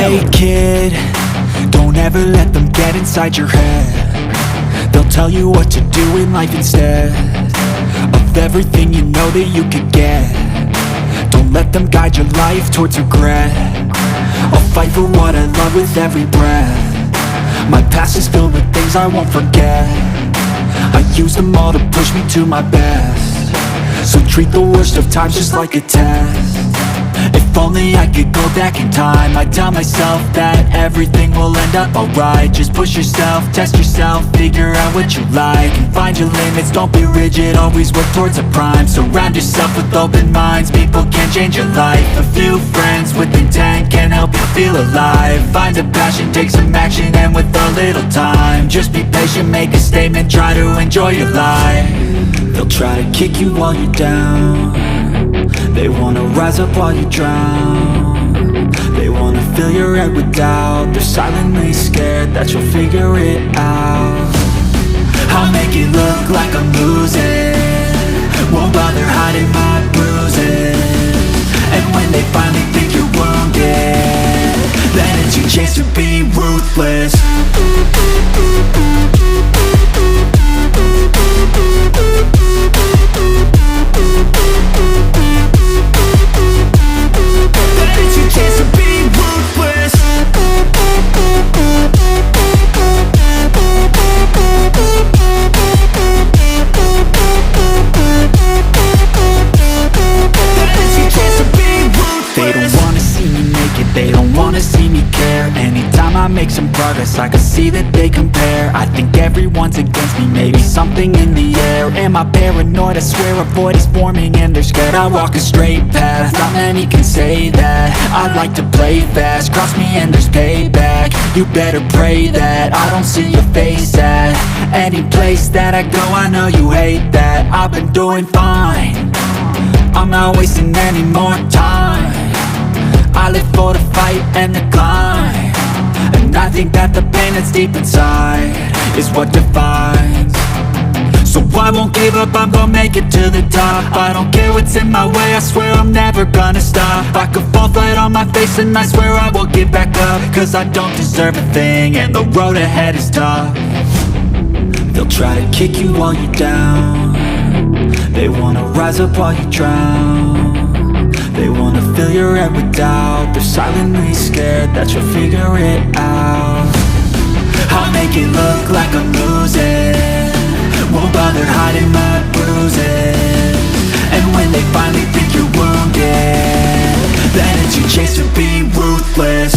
Hey kid, don't ever let them get inside your head. They'll tell you what to do in life instead of everything you know that you could get. Don't let them guide your life towards regret. I'll fight for what I love with every breath. My past is filled with things I won't forget. I use them all to push me to my best. So treat the worst of times just like a test. If only I could go back in time, I'd tell myself that everything will end up alright. Just push yourself, test yourself, figure out what you like, and find your limits, don't be rigid, always work towards a prime. Surround yourself with open minds, people can change your life. A few friends with intent can help you feel alive. Find a passion, take some action, and with a little time, just be patient, make a statement, try to enjoy your life. They'll try to kick you while you're down. They wanna rise up while you drown. They wanna fill your head with doubt. They're silently scared that you'll figure it out. I'll make it look like I'm losing, won't bother hiding my bruises. And when they finally think you're wounded, then it's your chance to be ruthless. Make some progress, I can see that they compare. I think everyone's against me, maybe something in the air. Am I paranoid? I swear a void is forming and they're scared. I walk a straight path, not many can say that. I like to play fast, cross me and there's payback. You better pray that I don't see your face at any place that I go. I know you hate that. I've been doing fine, I'm not wasting any more time. I live for the fight and the climb, and I think that the pain that's deep inside is what defines. So I won't give up, I'm gonna make it to the top. I don't care what's in my way, I swear I'm never gonna stop. I could fall flat on my face and I swear I will get back up, cause I don't deserve a thing and the road ahead is tough. They'll try to kick you while you're down. They wanna rise up while you drown. They wanna fill your head with doubt. They're silently scared that you'll figure it out. I'll make it look like I'm losing, won't bother hiding my bruises. And when they finally think you're wounded, then it's your chance to be ruthless.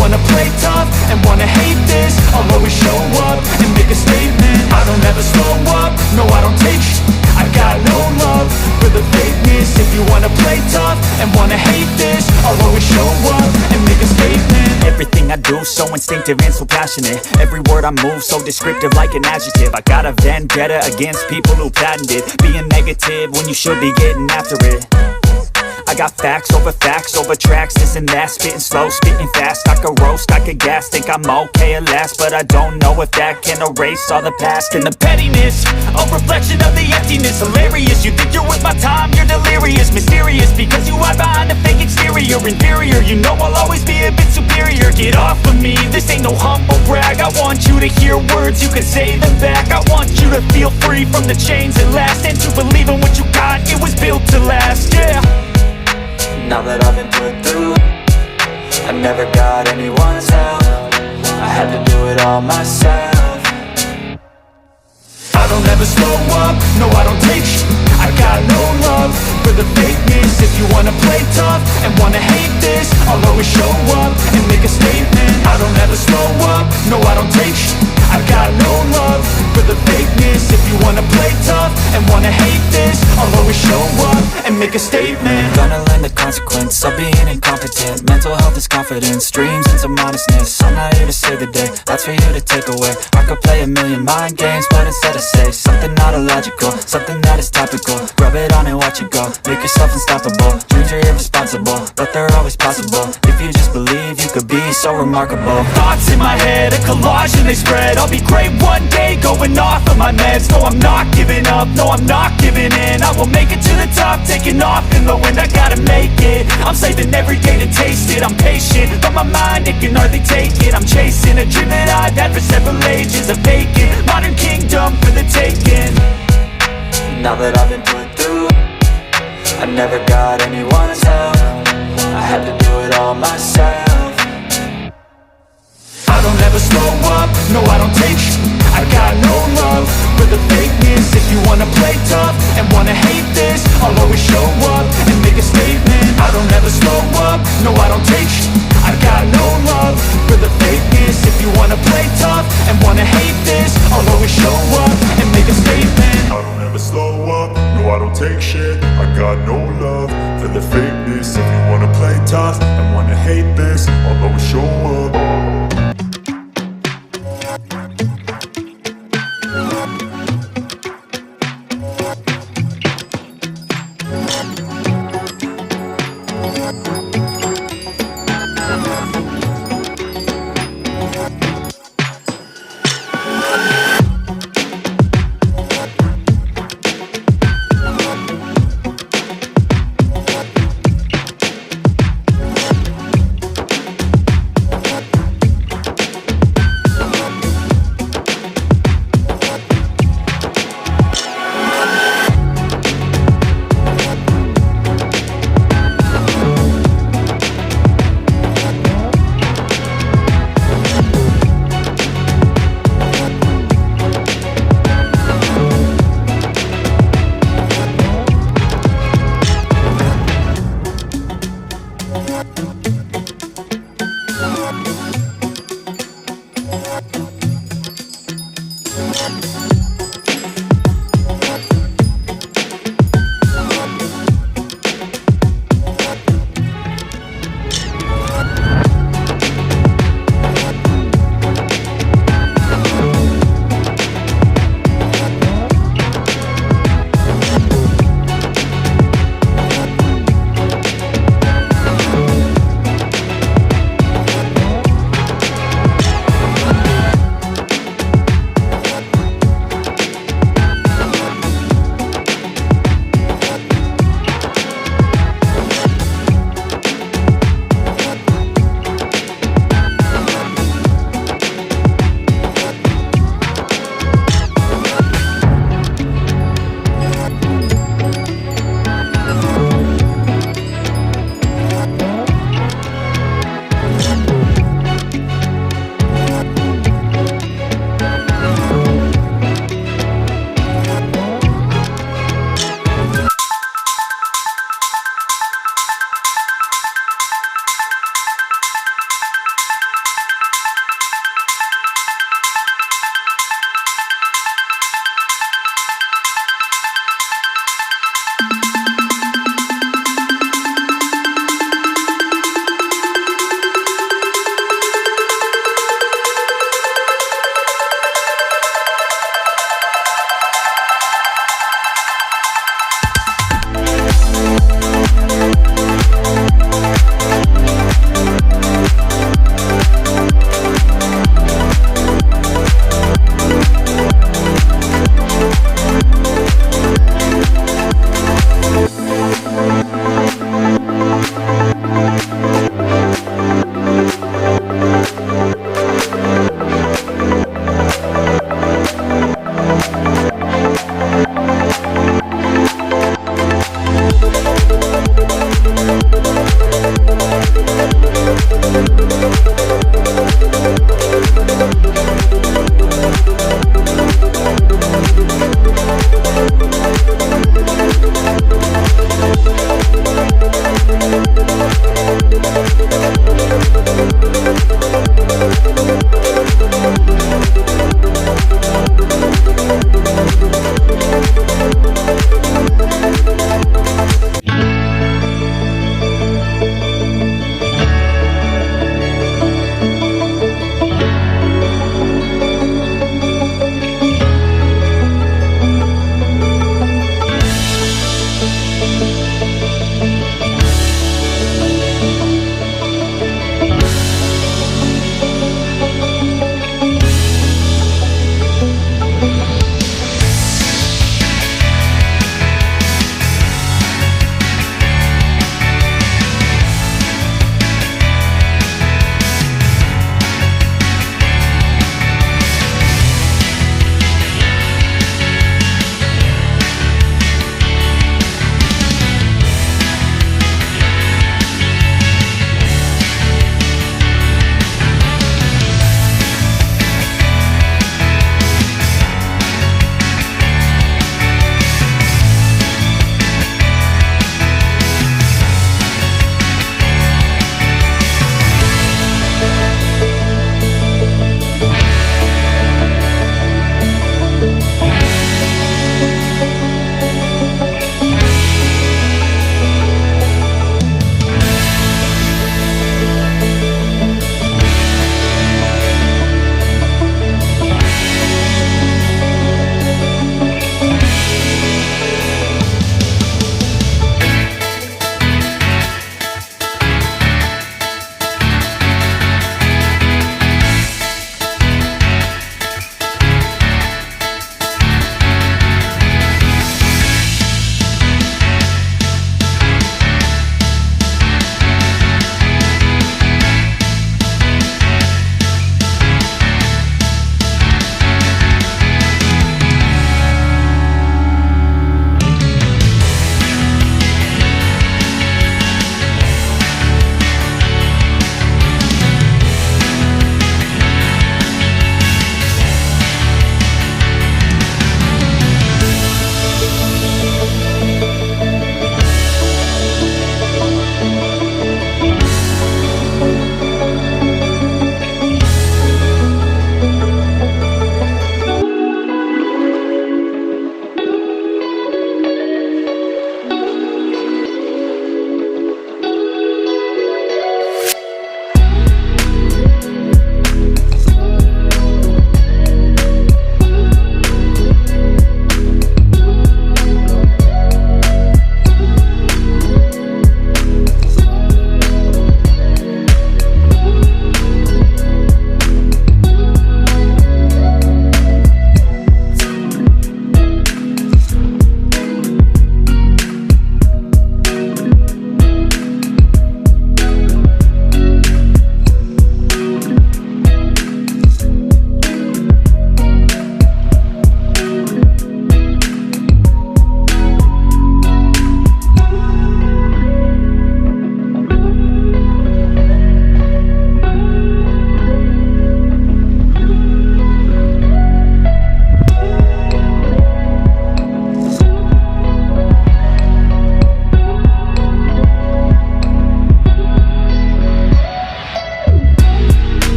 wanna play tough and wanna hate this, I'll always show up and make a statement. I don't ever slow up, no I don't take I got no love for the fakeness. If you wanna play tough and wanna hate this, I'll always show up and make a statement. Everything I do so instinctive and so passionate. Every word I move so descriptive like an adjective. I got a vendetta against people who patented being negative when you should be getting after it. I got facts over tracks, this and that. Spitting slow, spitting fast, I could roast, I could gas. Think I'm okay at last, but I don't know if that can erase all the past. And the pettiness, a reflection of the emptiness. Hilarious, you think you're worth my time, you're delirious. Mysterious, because you hide behind a fake exterior. Inferior, you know I'll always be a bit superior. Get off of me, this ain't no humble brag. I want you to hear words, you can say them back. I want you to feel free from the chains that last, and to believe in what you got, it was built to last, yeah. Now that I've been put through, I never got anyone's help. I had to do it all myself. I don't ever slow up, no I don't take I got no love for the fakeness. If you wanna play tough and wanna hate this, I'll always show up and make a statement. I don't ever slow up, no I don't take I got no love for the fakeness. If you wanna play tough and wanna hate this, I'll always show up and make a statement. Gonna learn the consequence of being incompetent. Mental health is confidence, dreams into modestness. I'm not here to save the day, that's for you to take away. I could play a million mind games, but instead I say something not illogical, something that is topical. Rub it on and watch it go, make yourself unstoppable. Dreams are irresponsible, but they're always possible. If you just believe, you could be so remarkable. Thoughts in my head, a collage and they spread. I'll be great one day, going off of my meds. No, I'm not giving up, no, I'm not giving in. I will make it to the top, taking off in the wind. I gotta make it, I'm saving every day to taste it. I'm patient, but my mind, it can hardly take it. I'm chasing a dream that I've had for several ages. A vacant, modern kingdom for the taking. Now that I've been put through, I never got anyone's help. I had to do it all myself. I don't ever slow up, no I don't take I got no love for the fakeness. If you wanna play tough and wanna hate this, I'll always show up and make a statement. I don't ever slow up, no I don't take I got no love for the fakeness. If you wanna play tough and wanna hate this, I'll always show up and make a statement. I don't ever slow up, no I don't take shit. I got no love for the fakeness. If you wanna play tough and wanna hate this, I'll always show up.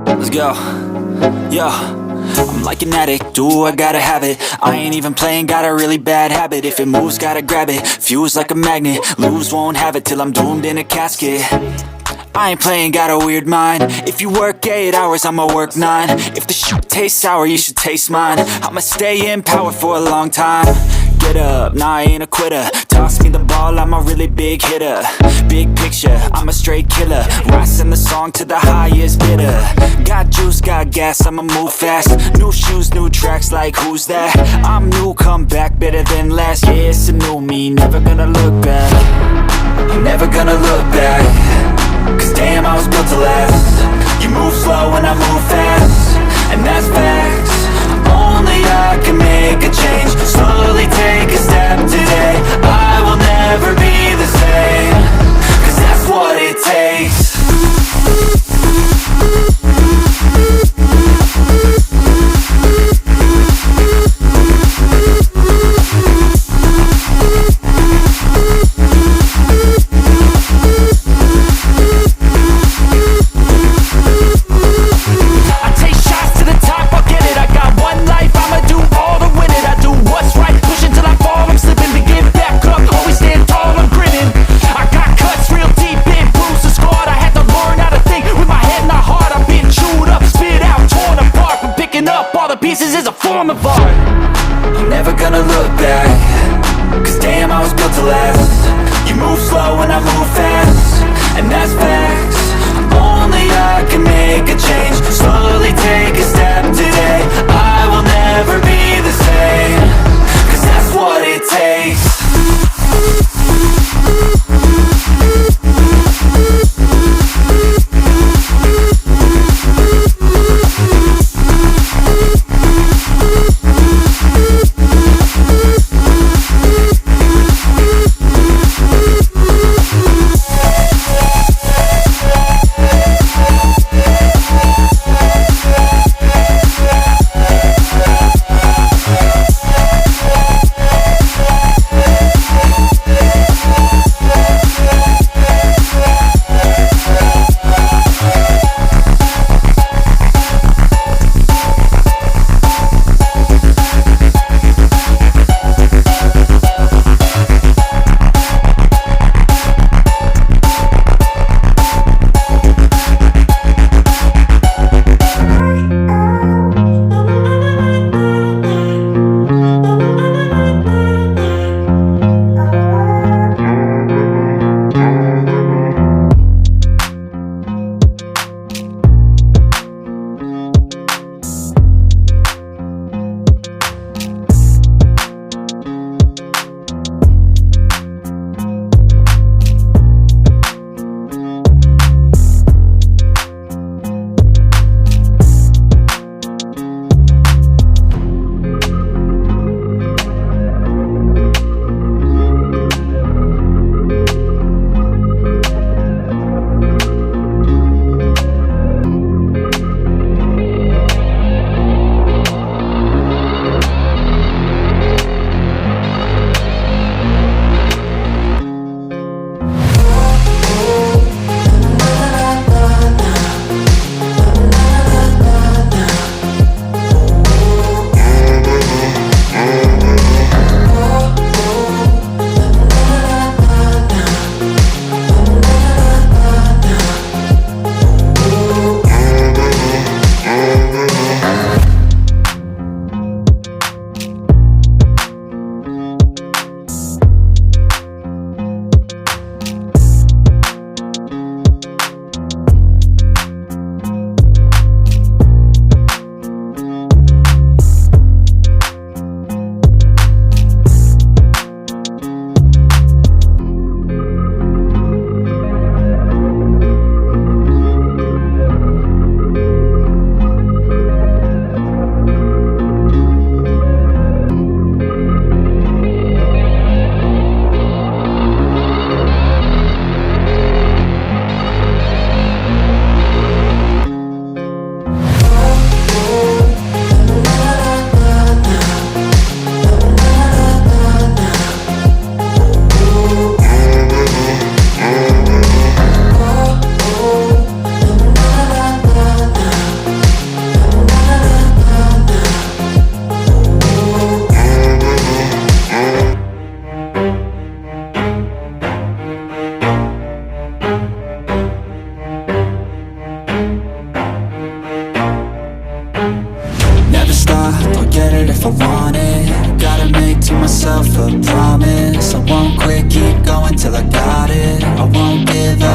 Let's go. Yo, I'm like an addict, do I gotta have it. I ain't even playing, got a really bad habit. If it moves, gotta grab it, fuse like a magnet. Lose, won't have it till I'm doomed in a casket. I ain't playing, got a weird mind. If you work 8 hours, I'ma work 9. If the shit tastes sour, you should taste mine. I'ma stay in power for a long time. Get up, nah, I ain't a quitter. Toss me the ball, I'm a really big hitter. Big picture, I'm a straight killer. Rising the song to the highest bidder. Got juice, got gas, I'ma move fast. New shoes, new tracks, like who's that? I'm new, come back, better than last. Yeah, it's a new me, never gonna look back. I'm never gonna look back. Cause damn, I was built to last. You move slow and I move fast, and that's facts. Only I can make a change. Slowly take a step today. I will never be the same. Cause that's what it takes.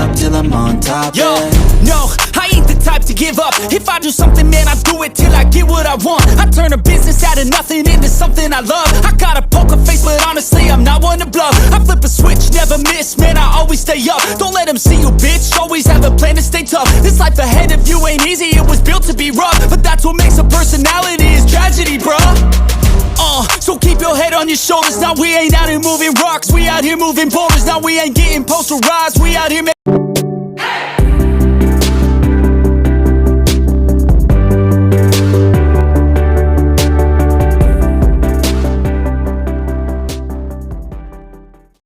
up till I'm on top. Yo, yeah. no, I ain't the type to give up. If I do something, man, I do it till I get what I want. I turn a business out of nothing into something I love. I got a poker face, but honestly, I'm not one to bluff. I flip a switch, never miss, man, I always stay up. Don't let them see you, bitch, always have a plan to stay tough. This life ahead of you ain't easy, it was built to be rough. But that's what makes a personality, is tragedy, bruh. So keep your head on your shoulders. Now we ain't out here moving rocks, we out here moving boulders. Now we ain't getting posterized, we out here